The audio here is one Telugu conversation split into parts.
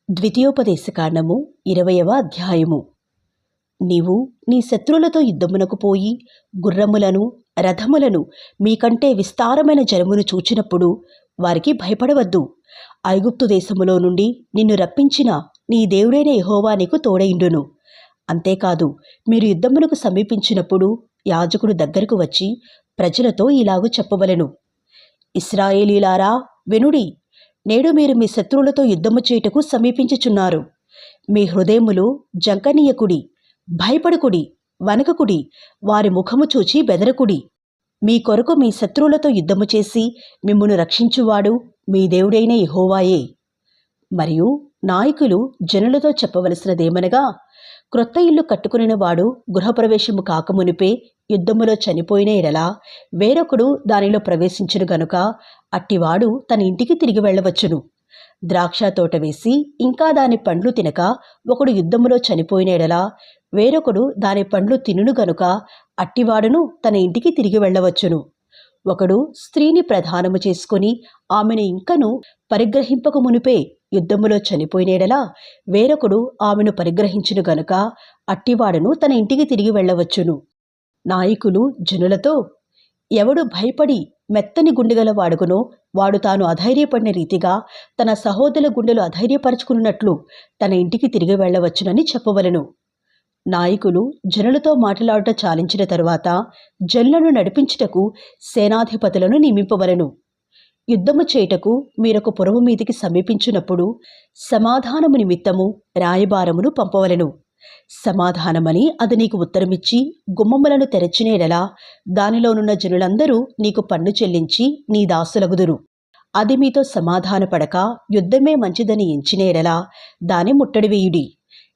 ద్వితీయోపదేశకాండము 20వ అధ్యాయము. నీవు నీ శత్రువులతో యుద్ధమునకు పోయి గుర్రములను రథములను మీకంటే విస్తారమైన జనమును చూచినప్పుడు వారికి భయపడవద్దు. ఐగుప్తు దేశములో నుండి నిన్ను రప్పించిన నీ దేవుడైన యెహోవా నీకు తోడైండును. అంతేకాదు, మీరు యుద్ధమునకు సమీపించినప్పుడు యాజకుడు దగ్గరకు వచ్చి ప్రజలతో ఇలాగు చెప్పవలెను: ఇశ్రాయేలీలారా వినుడి, నేడు మీరు మీ శత్రువులతో యుద్ధము చేయుటకు సమీపించుచున్నారు. మీ హృదయములు జంకనీయకుడి, భయపడకుడి, వణకకుడి, వారి ముఖము చూచి బెదరకుడి. మీ కొరకు మీ శత్రువులతో యుద్ధము చేసి మిమ్మును రక్షించువాడు మీ దేవుడైన యెహోవాయే. మరియు నాయకులు జనులతో చెప్పవలసినదేమనగా, క్రొత్త ఇల్లు కట్టుకుని వాడు గృహప్రవేశము కాకమునిపే యుద్ధములో చనిపోయిన ఎడల వేరొకడు దానిలో ప్రవేశించును గనుక అట్టివాడు తన ఇంటికి తిరిగి వెళ్ళవచ్చును. ద్రాక్ష తోట వేసి ఇంకా దాని పండ్లు తినక ఒకడు యుద్ధములో చనిపోయిన ఎడల వేరొకడు దాని పండ్లు తినును గనుక అట్టివాడును తన ఇంటికి తిరిగి వెళ్ళవచ్చును. ఒకడు స్త్రీని ప్రధానము చేసుకుని ఆమెను ఇంకను పరిగ్రహింపక మునిపే యుద్ధములో చనిపోయిన ఎడల వేరొకడు ఆమెను పరిగ్రహించును గనుక అట్టివాడును తన ఇంటికి తిరిగి వెళ్ళవచ్చును. నాయకులు జనులతో, ఎవడు భయపడి మెత్తని గుండెగల వాడుకునో వాడు తాను అధైర్యపడిన రీతిగా తన సహోదరుల గుండెలు అధైర్యపరచుకున్నట్లు తన ఇంటికి తిరిగి వెళ్ళవచ్చునని చెప్పవలెను. నాయకులు జనులతో మాట్లాడుట చాలించిన తరువాత జనులను నడిపించుటకు సేనాధిపతులను నియమింపవలెను. యుద్ధము చేయుటకు మీరొక పురము మీదికి సమీపించినప్పుడు సమాధానము నిమిత్తము రాయబారమును పంపవలెను. సమాధానమని అది నీకు ఉత్తరమిచ్చి గుమ్మములను తెరచిన ఎడల దానిలోనున్న జనులందరూ నీకు పన్ను చెల్లించి నీ దాసులగుదురు. అది మీతో సమాధానపడక యుద్ధమే మంచిదని ఎంచిన ఎడల దాని ముట్టడివేయుడి.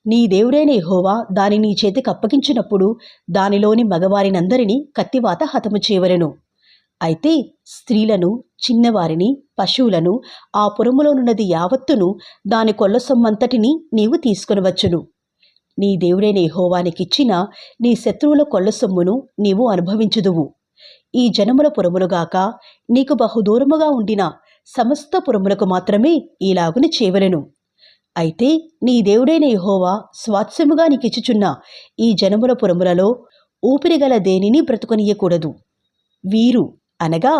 నీ దేవుడైన యెహోవా దాని నీ చేతికి అప్పగించినప్పుడు దానిలోని మగవారినందరినీ కత్తివాత హతము చేయవలెను. అయితే స్త్రీలను, చిన్నవారిని, పశువులను, ఆ పురములోనున్నది యావత్తును దాని కొల్ల సొమ్మంతటిని నీవు తీసుకొనవచ్చును. నీ దేవుడైన యెహోవానికిచ్చిన నీ శత్రువుల కొల్ల సొమ్మును నీవు అనుభవించుదువు. ఈ జనముల పురములుగాక నీకు బహుదూరముగా ఉండిన సమస్త పురములకు మాత్రమే ఈలాగున చేయవలెను. అయితే నీ దేవుడైన యెహోవా స్వాస్థ్యముగా నీకిచ్చుచున్న ఈ జనముల పురములలో ఊపిరిగల దేనిని బ్రతుకనీయకూడదు. వీరు అనగా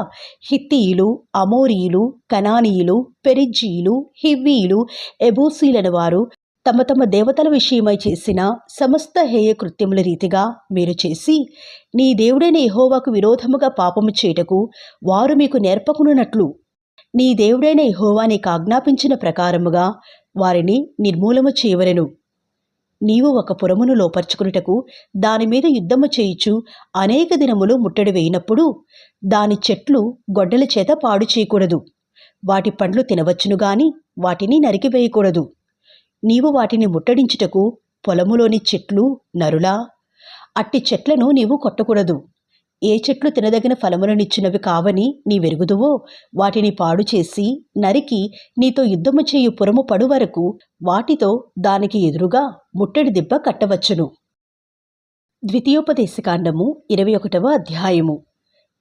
హిత్తీయులు, అమోరీయులు, కనానీయులు, పెరిజ్జీయులు, హివ్వీయులు, ఎబూసీలైన వారు తమ తమ దేవతల విషయమై చేసిన సమస్త హేయ కృత్యముల రీతిగా మీరు చేసి నీ దేవుడైన యెహోవాకు విరోధముగా పాపము చేయుటకు వారు మీకు నేర్పకున్నట్లు నీ దేవుడైన యెహోవా నీకు ఆజ్ఞాపించిన ప్రకారముగా వారిని నిర్మూలము చేయవలెను. నీవు ఒక పురమును లోపర్చుకున్నటకు దానిమీద యుద్ధము చేయుచు అనేక దినములు ముట్టడి వేయినప్పుడు దాని చెట్లు గొడ్డల చేత పాడు చేయకూడదు. వాటి పండ్లు తినవచ్చును గాని వాటిని నరికివేయకూడదు. నీవు వాటిని ముట్టడించుటకు పొలములోని చెట్లు నరులా, అట్టి చెట్లను నీవు కొట్టకూడదు. ఏ చెట్లు తినదగిన ఫలములనిచ్చినవి కావని నీవెరుగుదువో వాటిని పాడు చేసి నరికి నీతో యుద్ధము చేయు పురము పడు వరకు వాటితో దానికి ఎదురుగా ముట్టడి దిబ్బ కట్టవచ్చును. ద్వితీయోపదేశకాండము 21వ అధ్యాయము.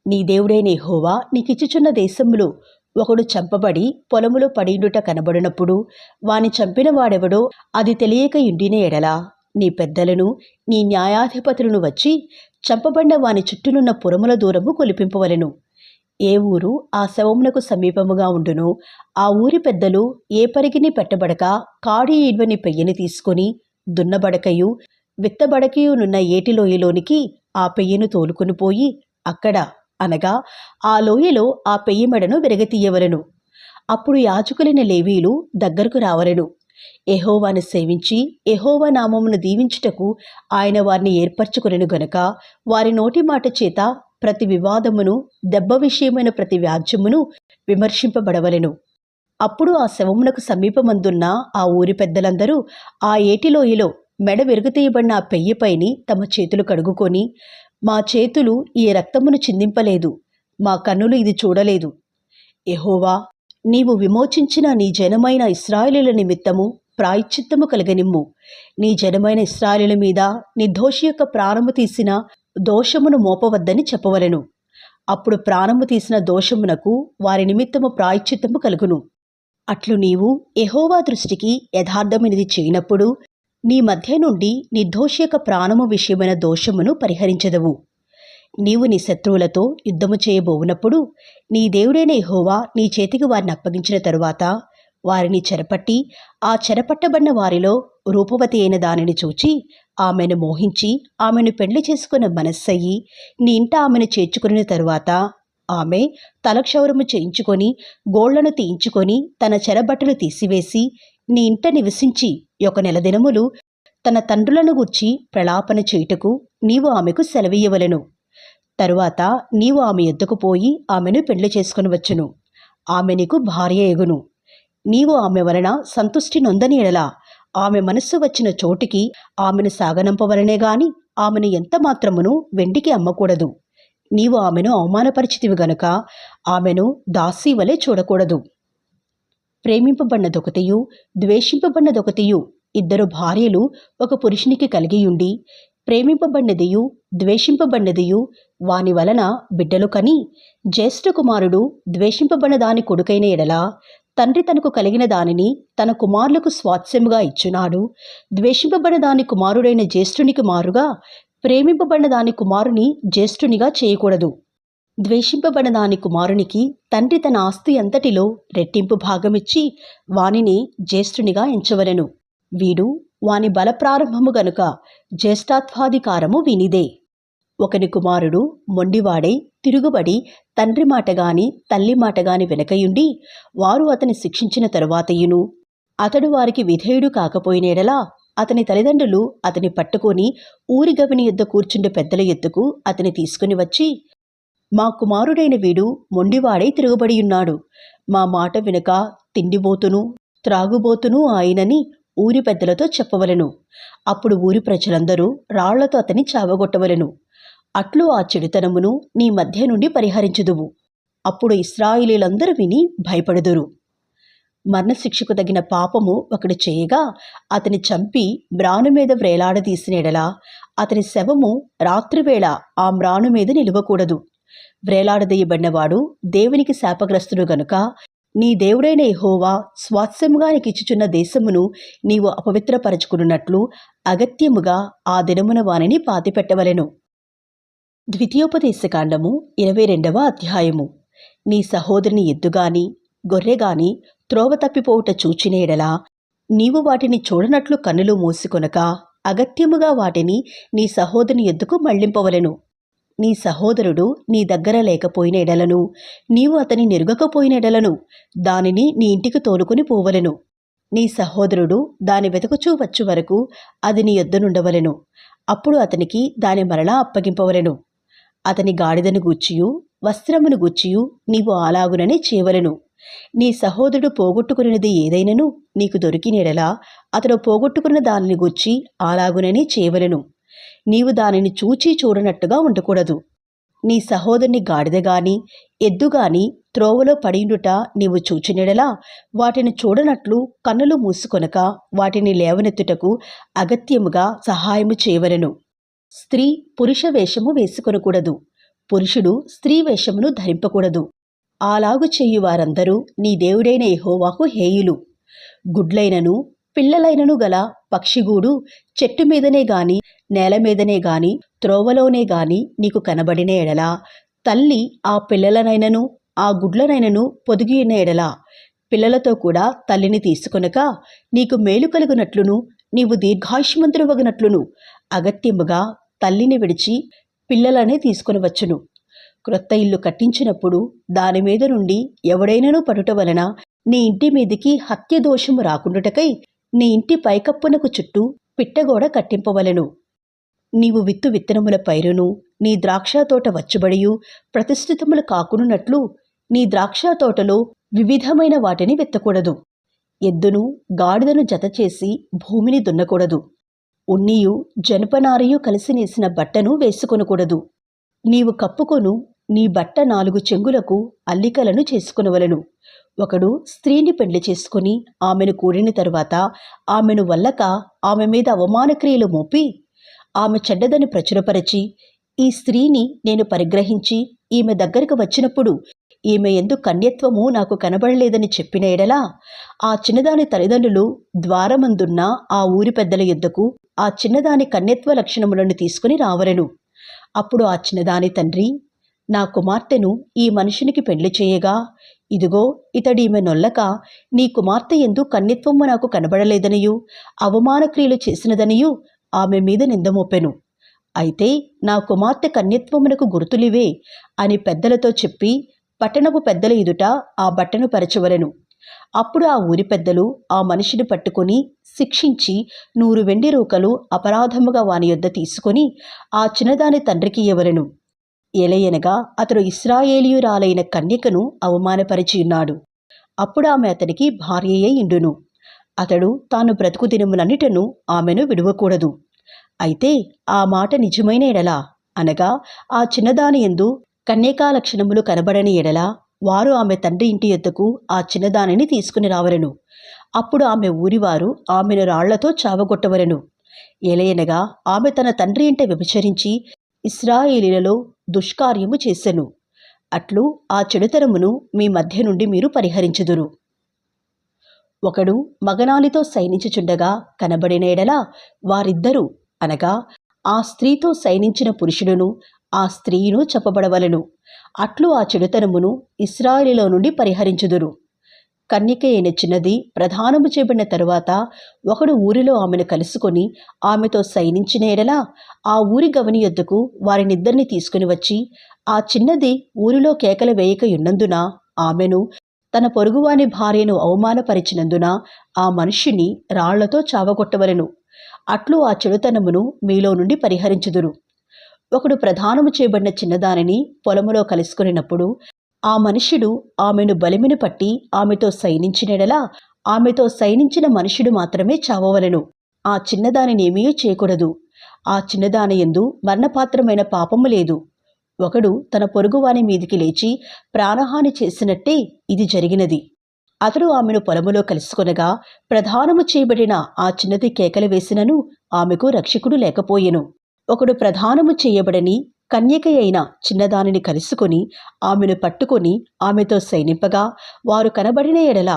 నీ దేవుడైన యెహోవా నీకిచ్చుచున్న దేశములో ఒకడు చంపబడి పొలములో పడియుండుట కనబడినప్పుడు వాని చంపిన వాడెవడో అది తెలియక యుండిన ఎడల నీ పెద్దలను, నీ న్యాయాధిపతులను వచ్చి చంపబడిన వాని చుట్టూనున్న పురముల దూరము కొలిపింపవలెను. ఏ ఊరు ఆ శవమునకు సమీపముగా ఉండునో ఆ ఊరి పెద్దలు ఏ పరిగిని పెట్టబడక కాడి ఈడ్వని పెయ్యని తీసుకొని దున్నబడకయు విత్తబడకయునున్న ఏటిలోయలోనికి ఆ పెయ్యను తోలుకొని పోయి అక్కడ అనగా ఆ లోయలో ఆ పెయ్యి మెడను విరగతీయవలెను. అప్పుడు యాజకులైన లేవీయులు దగ్గరకు రావలెను. యెహోవాను సేవించి యెహోవా నామమును దీవించుటకు ఆయన వారిని ఏర్పరచుకొనెను గనుక వారి నోటి మాట చేత ప్రతి వివాదమును, దెబ్బ విషయమైన ప్రతి వ్యాజ్యమును విమర్శింపబడవలెను. అప్పుడు ఆ శవమునకు సమీపమందున్న ఆ ఊరి పెద్దలందరూ ఆ ఏటిలోయలో మెడ విరగతీయబడిన ఆ పెయ్యిపైని తమ చేతులు కడుగుకొని, మా చేతులు ఈ రక్తమును చిందింపలేదు, మా కన్నులు ఇది చూడలేదు. యెహోవా, నీవు విమోచించిన నీ జనమైన ఇశ్రాయేలీయుల నిమిత్తము ప్రాయశ్చిత్తము కలగనిమ్ము. నీ జనమైన ఇశ్రాయేలీయుల మీద నిర్దోషి యొక్క ప్రాణము తీసిన దోషమును మోపవద్దని చెప్పవలెను. అప్పుడు ప్రాణము తీసిన దోషమునకు వారి నిమిత్తము ప్రాయశ్చిత్తము కలుగును. అట్లు నీవు యెహోవా దృష్టికి యథార్థమైనది చేయనప్పుడు నీ మధ్య నుండి నిర్దోషి యొక్క ప్రాణము విషయమైన దోషమును పరిహరించదవు. నీవు నీ శత్రువులతో యుద్ధము చేయబోవునప్పుడు నీ దేవుడైన యెహోవా నీ చేతికి వారిని అప్పగించిన తరువాత వారిని చెరపట్టి ఆ చెరపట్టబడిన వారిలో రూపవతి అయిన దానిని చూచి ఆమెను మోహించి ఆమెను పెళ్లి చేసుకున్న మనస్సయ్యి నీ ఇంట ఆమెను చేర్చుకున్న తరువాత ఆమె తలక్షౌరము చేయించుకొని గోళ్లను తీయించుకొని తన చెరబట్టలు తీసివేసి నీ ఇంట నివసించి 1 నెల దినములు తన తండ్రులను గూర్చి ప్రలాపన చేయుటకు నీవు ఆమెకు సెలవీయవలెను. తరువాత నీవు ఆమె యొద్దకు పోయి ఆమెను పెళ్లి చేసుకుని వచ్చును. ఆమె నీకు భార్య ఎగును. నీవు ఆమె వలన సంతుష్టి నొందని ఎడల ఆమె మనస్సు వచ్చిన చోటికి ఆమెను సాగనంపవలనే గాని ఆమెను ఎంత మాత్రమును వెండికి అమ్మకూడదు. నీవు ఆమెను అవమానపరిచితివి గనుక ఆమెను దాసీ వలె చూడకూడదు. ప్రేమింపబడినదొకటియు ద్వేషింపబడినదొకటియు 2 భార్యలు ఒక పురుషునికి కలిగియుండి ప్రేమింపబడినదియు ద్వేషింపబడినదియు వాని వలన బిడ్డలు కని జ్యేష్ఠ కుమారుడు ద్వేషింపబడిన దాని కొడుకైన ఎడల తండ్రి తనకు కలిగిన దానిని తన కుమారులకు స్వాస్థ్యముగా ఇచ్చున్నాడు. ద్వేషింపబడిన దాని కుమారుడైన జ్యేష్ఠునికి మారుగా ప్రేమింపబడిన దాని కుమారుని జ్యేష్ఠునిగా చేయకూడదు. ద్వేషింపబడిన దాని కుమారునికి తండ్రి తన ఆస్తి అంతటిలో రెట్టింపు భాగమిచ్చి వానిని జ్యేష్ఠునిగా ఎంచవలెను. వీడు వాని బలప్రారంభము గనుక జ్యేష్ఠత్వాధికారము వీనిదే. ఒకని కుమారుడు మొండివాడై తిరుగుబడి తండ్రి మాటగాని తల్లి మాటగాని వెనకయుండి వారు అతని శిక్షించిన తరువాతయును అతడు వారికి విధేయుడు కాకపోయినేడలా అతని తల్లిదండ్రులు అతని పట్టుకొని ఊరి గవిని యొద్ద కూర్చుండే పెద్దల ఎద్దుకు అతని తీసుకుని వచ్చి, మా కుమారుడైన వీడు మొండివాడై తిరుగుబడియున్నాడు. మా మాట వినక తిండిబోతును త్రాగుబోతును ఆయనని ఊరి పెద్దలతో చెప్పవలెను. అప్పుడు ఊరి ప్రజలందరూ రాళ్లతో అతని చావగొట్టవలెను. అట్లు ఆ చెడుతనమును నీ మధ్య నుండి పరిహరించుదువు. అప్పుడు ఇశ్రాయేలీయులందరూ విని భయపడుదురు. మరణశిక్షకు తగిన పాపము ఒకడు చేయగా అతని చంపి మ్రాను మీద వ్రేలాడదీసినేడలా అతని శవము రాత్రివేళ ఆ మ్రాను మీద నిలువకూడదు. వ్రేలాడదీయబడినవాడు దేవునికి శాపగ్రస్తుడు గనుక నీ దేవుడైన యెహోవా స్వాస్థ్యముగా నీకిచ్చుచున్న దేశమును నీవు అపవిత్రపరచుకున్నట్లు అగత్యముగా ఆ దినమున వానిని పాతిపెట్టవలెను. ద్వితీయోపదేశకాండము 22వ అధ్యాయము. నీ సహోదరుని ఎద్దుగాని గొర్రెగాని త్రోవ తప్పిపోవుట చూచిన ఎడలా నీవు వాటిని చూడనట్లు కన్నులు మూసుకొనక అగత్యముగా వాటిని నీ సహోదరుని ఎద్దుకు మళ్లింపవలెను. నీ సహోదరుడు నీ దగ్గర లేకపోయిన ఎడలను నీవు అతని నెరుగకపోయిన ఎడలను దానిని నీ ఇంటికి తోలుకొని పోవలెను. నీ సహోదరుడు దాని వెతకుచూ వచ్చు వరకు అది నీ యొద్దనుండవలెను. అప్పుడు అతనికి దాని మరలా అప్పగింపవలెను. అతని గాడిదను గూర్చియు వస్త్రమును గూర్చియు నీవు అలాగుననే చేయవలెను. నీ సహోదరుడు పోగొట్టుకున్నది ఏదైనను నీకు దొరికినెడలా అతడు పోగొట్టుకున్న దానిని గూర్చి అలాగుననే చేయవలెను. నీవు దానిని చూచి చూడనట్టుగా ఉండకూడదు. నీ సహోదరుని గాడిదగాని ఎద్దుగాని త్రోవలో పడియుండుట నీవు చూచినెడలా వాటిని చూడనట్లు కన్నులు మూసుకొనక వాటిని లేవనెత్తుటకు అగత్యముగా సహాయము చేయవలెను. స్త్రీ పురుష వేషము వేసుకొనకూడదు. పురుషుడు స్త్రీ వేషమును ధరింపకూడదు. అలాగు చేయు వారందరూ నీ దేవుడైన యెహోవాకు హేయులు. గుడ్లైనను పిల్లలైనను గల పక్షిగూడు చెట్టు మీదనే గాని నేల మీదనే గాని త్రోవలోనే గాని నీకు కనబడిన ఎడలా తల్లి ఆ పిల్లలనైనను ఆ గుడ్లనైనను పొదిగిన ఎడలా పిల్లలతో కూడా తల్లిని తీసుకొనక నీకు మేలు కలుగునట్లును నీవు దీర్ఘాయుష్మంతుడవగునట్లును అగత్యముగా తల్లిని విడిచి పిల్లలనే తీసుకుని వచ్చును. క్రొత్త ఇల్లు కట్టించినప్పుడు దాని మీద నుండి ఎవడైనను పడుట వలన నీ ఇంటి మీదికి హత్య దోషము రాకుండుటకై నీ ఇంటి పైకప్పునకు చుట్టూ పిట్టగోడ కట్టింపవలెను. నీవు విత్తనముల పైరును నీ ద్రాక్షతోట వచ్చుబడియు ప్రతిష్ఠితములు కాకునున్నట్లు నీ ద్రాక్షతోటలో వివిధమైన వాటిని విత్తకూడదు. ఎద్దును గాడిదను జతచేసి భూమిని దున్నకూడదు. ఉన్నియు జనపనారయు కలిసి నేసిన బట్టను వేసుకొనకూడదు. నీవు కప్పుకొను నీ బట్ట 4 చెంగులకు అల్లికలను చేసుకునవలను. ఒకడు స్త్రీని పెళ్లి చేసుకుని ఆమెను కూడిన తరువాత ఆమెను వల్లక ఆమె మీద అవమానక్రియలు మోపి ఆమె చెడ్డదని ప్రచురపరచి ఈ స్త్రీని నేను పరిగ్రహించి ఈమె దగ్గరకు వచ్చినప్పుడు ఈమె యందు కన్యత్వము నాకు కనబడలేదని చెప్పిన ఎడల ఆ చిన్నదాని తల్లిదండ్రులు ద్వారమందున్న ఆ ఊరి పెద్దల యొద్దకు ఆ చిన్నదాని కన్యత్వ లక్షణములను తీసుకుని రావలెను. అప్పుడు ఆ చిన్నదాని తండ్రి, నా కుమార్తెను ఈ మనుషునికి పెళ్లి చేయగా, ఇదిగో ఇతడీమె నొల్లక నీ కుమార్తె యందు కన్యత్వము నాకు కనబడలేదనియు అవమాన క్రియలు చేసినదనియు ఆమె మీద నిందమోపెను. అయితే నా కుమార్తె కన్యత్వమునకు గుర్తులివే అని పెద్దలతో చెప్పి పట్టణపు పెద్దల ఎదుట ఆ బట్టను పరచవలెను. అప్పుడు ఆ ఊరి పెద్దలు ఆ మనిషిని పట్టుకొని శిక్షించి 100 వెండి రూకలు అపరాధముగా వాని యొద్ద తీసుకొని ఆ చిన్నదాని తండ్రికి ఇవ్వవలెను. ఎలయనగా అతడు ఇశ్రాయేలీయురాలైన కన్యకను అవమానపరిచియున్నాడు. అప్పుడు ఆమె అతనికి భార్యయే ఇండును. అతడు తాను బ్రతుకు దినములన్నిటను ఆమెను విడువకూడదు. అయితే ఆ మాట నిజమైన ఎడల, అనగా ఆ చిన్నదాని యందు కన్యకా లక్షణములు కనబడని ఎడల, వారు ఆమె తండ్రి ఇంటి యొద్దకు ఆ చిన్నదానిని తీసుకుని రావలెను. అప్పుడు ఆమె ఊరివారు ఆమెను రాళ్లతో చావగొట్టవలెను. ఎలయనగా ఆమె తన తండ్రి ఇంట వ్యభిచరించి ఇశ్రాయేలీలలో దుష్కార్యము చేసెను. అట్లు ఆ చెడుతనమును మీ మధ్య నుండి మీరు పరిహరించుదురు. ఒకడు మగనాలితో సైనించుచుండగా కనబడిన ఎడల వారిద్దరూ, అనగా ఆ స్త్రీతో సైనించిన పురుషుడును ఆ స్త్రీను చెప్పబడవలెను. అట్లు ఆ చెడుతనమును ఇశ్రాయేలులో నుండి పరిహరించుదురు. కన్యక అయిన చిన్నది ప్రదానము చేయబడిన తరువాత ఒకడు ఊరిలో ఆమెను కలుసుకొని ఆమెతో సైనించిన ఎడల ఆ ఊరి గవని యొద్దకు వారినిద్దరిని తీసుకుని వచ్చి ఆ చిన్నది ఊరిలో కేకలు వేయకయున్నందున ఆమెను తన పొరుగువాని భార్యను అవమానపరిచినందున ఆ మనుష్యుని రాళ్లతో చావగొట్టవలెను. అట్లు ఆ చెడుతనమును మీలో నుండి పరిహరించుదురు. ఒకడు ప్రదానము చేయబడిన చిన్నదానిని పొలములో కలుసుకొనినప్పుడు ఆ మనుష్యుడు ఆమెను బలిమిని పట్టి ఆమెతో సైనించినెడలా ఆమెతో సైనించిన మనుష్యుడు మాత్రమే చావవలెను. ఆ చిన్నదానినేమీ చేయకూడదు. ఆ చిన్నదాని యందు మరణపాత్రమైన పాపము లేదు. ఒకడు తన పొరుగువాని మీదికి లేచి ప్రాణహాని చేసినట్టే ఇది జరిగినది. అతడు ఆమెను పొలములో కలుసుకొనగా ప్రదానము చేయబడిన ఆ చిన్నది కేకలు వేసినను ఆమెకు రక్షకుడు లేకపోయెను. ఒకడు ప్రదానము చేయబడని కన్యక అయిన చిన్నదానిని కలుసుకొని ఆమెను పట్టుకొని ఆమెతో సైనింపగా వారు కనబడిన ఎడల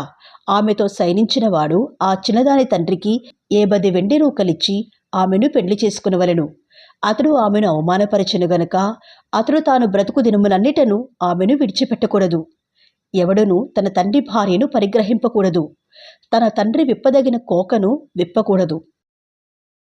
ఆమెతో సైనించిన వాడు ఆ చిన్నదాని తండ్రికి 10 వెండి రూకలిచ్చి ఆమెను పెళ్లి చేసుకునవలెను. అతడు ఆమెను అవమానపరచెను గనుక అతడు తాను బ్రతుకు దినములన్నిటను ఆమెను విడిచిపెట్టకూడదు. ఎవడును తన తండ్రి భార్యను పరిగ్రహింపకూడదు. తన తండ్రి విప్పదగిన కోకను విప్పకూడదు.